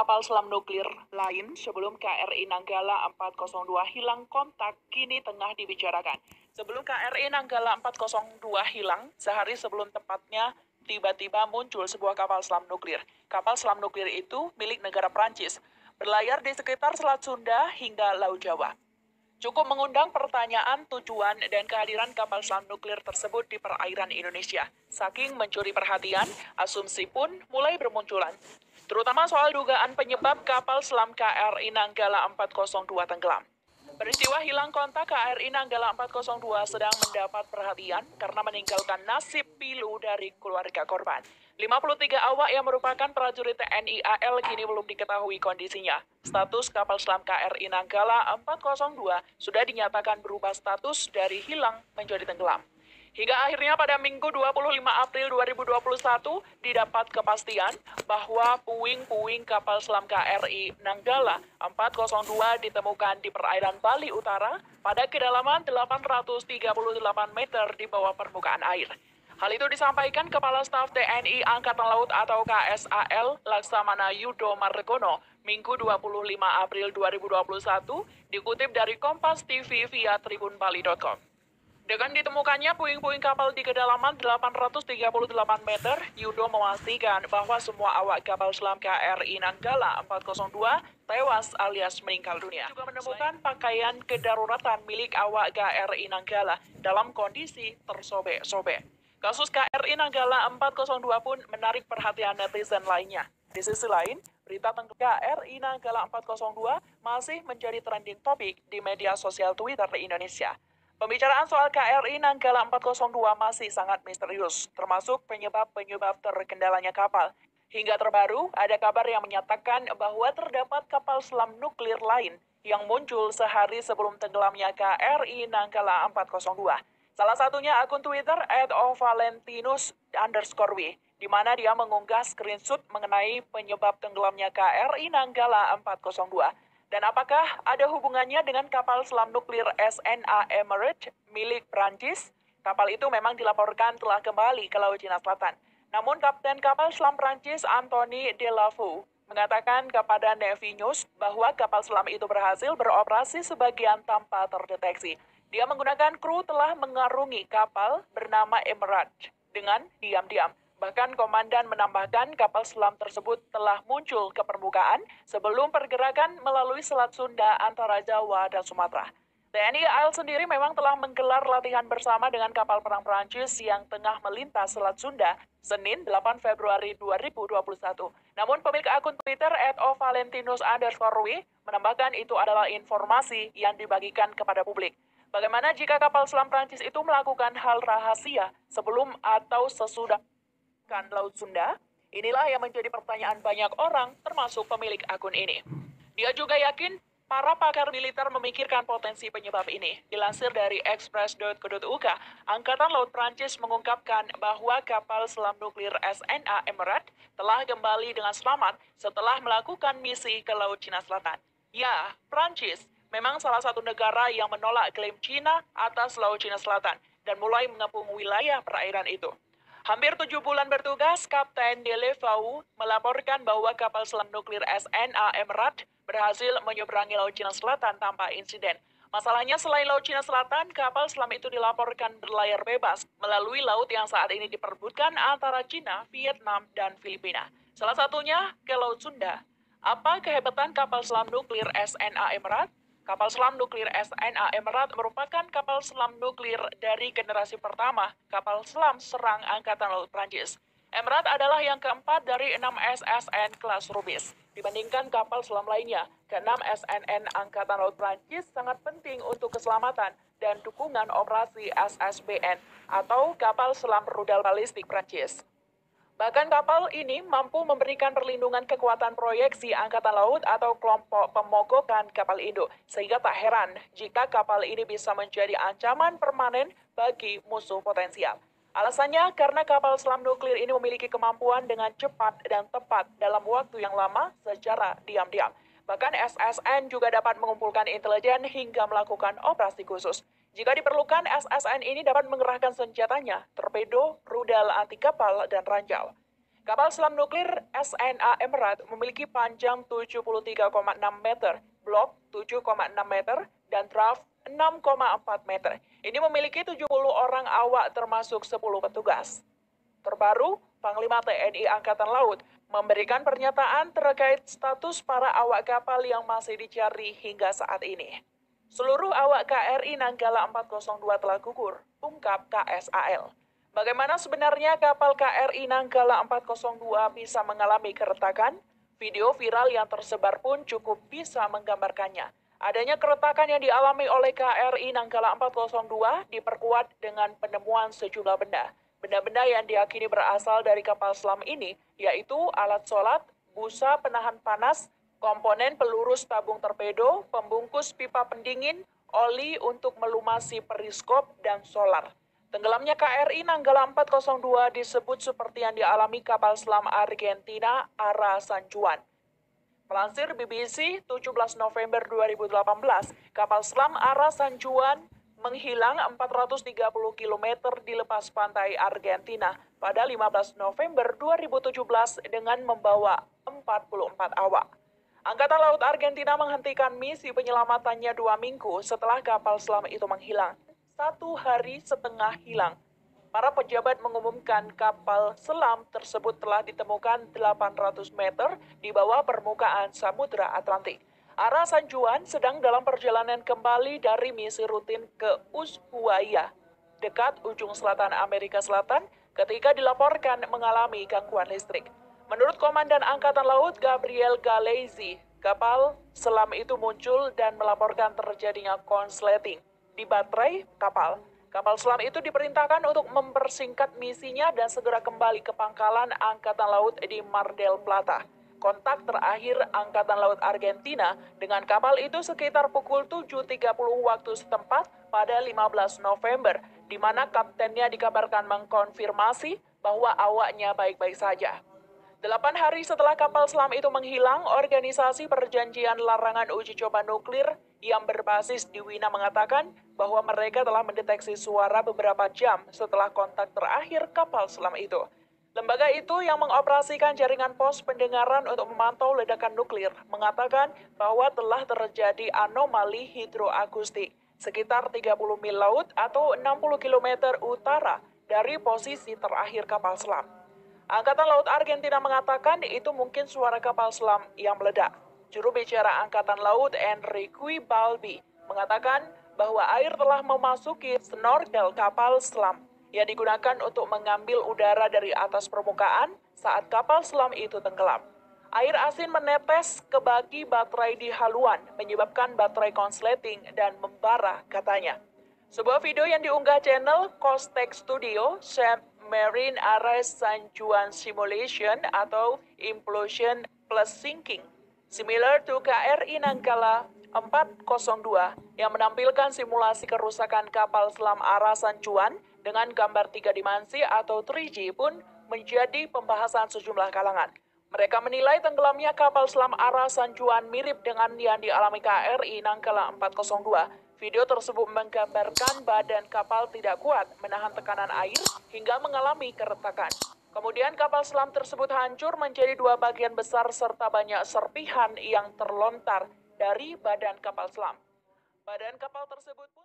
kapal selam nuklir lain sebelum KRI Nanggala 402 hilang kontak kini tengah dibicarakan. Sebelum KRI Nanggala 402 hilang, sehari sebelum tepatnya tiba-tiba muncul sebuah kapal selam nuklir. Kapal selam nuklir itu milik negara Prancis, berlayar di sekitar Selat Sunda hingga Laut Jawa. Cukup mengundang pertanyaan tujuan dan kehadiran kapal selam nuklir tersebut di perairan Indonesia. Saking mencuri perhatian, asumsi pun mulai bermunculan. Terutama soal dugaan penyebab kapal selam KRI Nanggala 402 tenggelam. Peristiwa hilang kontak KRI Nanggala 402 sedang mendapat perhatian karena meninggalkan nasib pilu dari keluarga korban. 53 awak yang merupakan prajurit TNI AL kini belum diketahui kondisinya. Status kapal selam KRI Nanggala 402 sudah dinyatakan berubah status dari hilang menjadi tenggelam. Hingga akhirnya pada Minggu 25 April 2021 didapat kepastian bahwa puing-puing kapal selam KRI Nanggala 402 ditemukan di perairan Bali Utara pada kedalaman 838 meter di bawah permukaan air. Hal itu disampaikan Kepala Staf TNI Angkatan Laut atau KSAL Laksamana Yudo Margono Minggu 25 April 2021 dikutip dari Kompas TV via tribunbali.com. Dengan ditemukannya puing-puing kapal di kedalaman 838 meter, Yudo memastikan bahwa semua awak kapal selam KRI Nanggala 402 tewas alias meninggal dunia. Juga menemukan pakaian kedaruratan milik awak KRI Nanggala dalam kondisi tersobek-sobek. Kasus KRI Nanggala 402 pun menarik perhatian netizen lainnya. Di sisi lain, berita tentang KRI Nanggala 402 masih menjadi trending topik di media sosial Twitter di Indonesia. Pembicaraan soal KRI Nanggala 402 masih sangat misterius, termasuk penyebab-penyebab terkendalanya kapal. Hingga terbaru, ada kabar yang menyatakan bahwa terdapat kapal selam nuklir lain yang muncul sehari sebelum tenggelamnya KRI Nanggala 402. Salah satunya akun Twitter @ovalentinus_w, di mana dia mengunggah screenshot mengenai penyebab tenggelamnya KRI Nanggala 402. Dan apakah ada hubungannya dengan kapal selam nuklir SNA Emirates milik Prancis? Kapal itu memang dilaporkan telah kembali ke Laut Cina Selatan. Namun Kapten kapal selam Prancis Anthony Delafou mengatakan kepada Navy News bahwa kapal selam itu berhasil beroperasi sebagian tanpa terdeteksi. Dia menggunakan kru telah mengarungi kapal bernama Emirates dengan diam-diam. Bahkan komandan menambahkan kapal selam tersebut telah muncul ke permukaan sebelum pergerakan melalui Selat Sunda antara Jawa dan Sumatera. TNI AL sendiri memang telah menggelar latihan bersama dengan kapal perang Prancis yang tengah melintas Selat Sunda Senin 8 Februari 2021. Namun pemilik akun Twitter @ovalentinus_w menambahkan itu adalah informasi yang dibagikan kepada publik. Bagaimana jika kapal selam Prancis itu melakukan hal rahasia sebelum atau sesudah Laut Sunda? Inilah yang menjadi pertanyaan banyak orang, termasuk pemilik akun ini. Dia juga yakin para pakar militer memikirkan potensi penyebab ini. Dilansir dari express.co.uk, Angkatan Laut Prancis mengungkapkan bahwa kapal selam nuklir SNA Emirates telah kembali dengan selamat setelah melakukan misi ke Laut Cina Selatan. Ya, Prancis memang salah satu negara yang menolak klaim Cina atas Laut Cina Selatan dan mulai mengepung wilayah perairan itu. Hampir 7 bulan bertugas, Kapten Delafou melaporkan bahwa kapal selam nuklir SNA Emirates berhasil menyeberangi Laut Cina Selatan tanpa insiden. Masalahnya selain Laut Cina Selatan, kapal selam itu dilaporkan berlayar bebas melalui laut yang saat ini diperebutkan antara Cina, Vietnam, dan Filipina. Salah satunya ke Laut Sunda. Apa kehebatan kapal selam nuklir SNA Emirates? Kapal selam nuklir SNA Emirates merupakan kapal selam nuklir dari generasi pertama kapal selam serang Angkatan Laut Prancis. Emirates adalah yang keempat dari 6 SSN kelas Rubis. Dibandingkan kapal selam lainnya, ke-6 SNN Angkatan Laut Prancis sangat penting untuk keselamatan dan dukungan operasi SSBN atau kapal selam rudal balistik Prancis. Bahkan kapal ini mampu memberikan perlindungan kekuatan proyeksi Angkatan Laut atau kelompok pemogokan kapal induk, sehingga tak heran jika kapal ini bisa menjadi ancaman permanen bagi musuh potensial. Alasannya karena kapal selam nuklir ini memiliki kemampuan dengan cepat dan tepat dalam waktu yang lama secara diam-diam. Bahkan SSN juga dapat mengumpulkan intelijen hingga melakukan operasi khusus. Jika diperlukan, SSN ini dapat mengerahkan senjatanya, torpedo, rudal anti kapal, dan ranjau. Kapal selam nuklir SNA Emerald memiliki panjang 73,6 meter, blok 7,6 meter, dan draft 6,4 meter. Ini memiliki 70 orang awak termasuk 10 petugas. Terbaru, Panglima TNI Angkatan Laut memberikan pernyataan terkait status para awak kapal yang masih dicari hingga saat ini. Seluruh awak KRI Nanggala 402 telah gugur, ungkap KSAL. Bagaimana sebenarnya kapal KRI Nanggala 402 bisa mengalami keretakan? Video viral yang tersebar pun cukup bisa menggambarkannya. Adanya keretakan yang dialami oleh KRI Nanggala 402 diperkuat dengan penemuan sejumlah benda. Benda-benda yang diyakini berasal dari kapal selam ini, yaitu alat sholat, busa penahan panas, komponen peluru tabung torpedo, pembungkus pipa pendingin, oli untuk melumasi periskop, dan solar. Tenggelamnya KRI Nanggala 402 disebut seperti yang dialami kapal selam Argentina Ara San Juan. Melansir BBC 17 November 2018, kapal selam Ara San Juan menghilang 430 km di lepas pantai Argentina pada 15 November 2017 dengan membawa 44 awak. Angkatan Laut Argentina menghentikan misi penyelamatannya 2 minggu setelah kapal selam itu menghilang. 1 hari setengah hilang. Para pejabat mengumumkan kapal selam tersebut telah ditemukan 800 meter di bawah permukaan Samudra Atlantik. Ara San Juan sedang dalam perjalanan kembali dari misi rutin ke Ushuaia, dekat ujung selatan Amerika Selatan, ketika dilaporkan mengalami gangguan listrik. Menurut Komandan Angkatan Laut Gabriel Galeazzi, kapal selam itu muncul dan melaporkan terjadinya konsleting di baterai kapal. Kapal selam itu diperintahkan untuk mempersingkat misinya dan segera kembali ke pangkalan Angkatan Laut di Mar del Plata. Kontak terakhir Angkatan Laut Argentina dengan kapal itu sekitar pukul 7.30 waktu setempat pada 15 November, di mana kaptennya dikabarkan mengkonfirmasi bahwa awaknya baik-baik saja. 8 hari setelah kapal selam itu menghilang, Organisasi Perjanjian Larangan Uji Coba Nuklir yang berbasis di Wina mengatakan bahwa mereka telah mendeteksi suara beberapa jam setelah kontak terakhir kapal selam itu. Lembaga itu yang mengoperasikan jaringan pos pendengaran untuk memantau ledakan nuklir mengatakan bahwa telah terjadi anomali hidroakustik sekitar 30 mil laut atau 60 km utara dari posisi terakhir kapal selam. Angkatan Laut Argentina mengatakan itu mungkin suara kapal selam yang meledak. Juru bicara Angkatan Laut Enrique Balbi mengatakan bahwa air telah memasuki snorkel kapal selam yang digunakan untuk mengambil udara dari atas permukaan saat kapal selam itu tenggelam. Air asin menetes ke bagi baterai di haluan, menyebabkan baterai konsleting dan membara, katanya. Sebuah video yang diunggah channel Costec Studio, Submarine Arrest San Juan Simulation atau Implosion plus Sinking, similar to KRI Nanggala 402 yang menampilkan simulasi kerusakan kapal selam Ara San Juan dengan gambar 3 dimensi atau 3G pun menjadi pembahasan sejumlah kalangan. Mereka menilai tenggelamnya kapal selam Ara San Juan mirip dengan yang dialami KRI Nanggala 402. Video tersebut menggambarkan badan kapal tidak kuat menahan tekanan air hingga mengalami keretakan. Kemudian kapal selam tersebut hancur menjadi 2 bagian besar serta banyak serpihan yang terlontar dari badan kapal selam. Badan kapal tersebut pun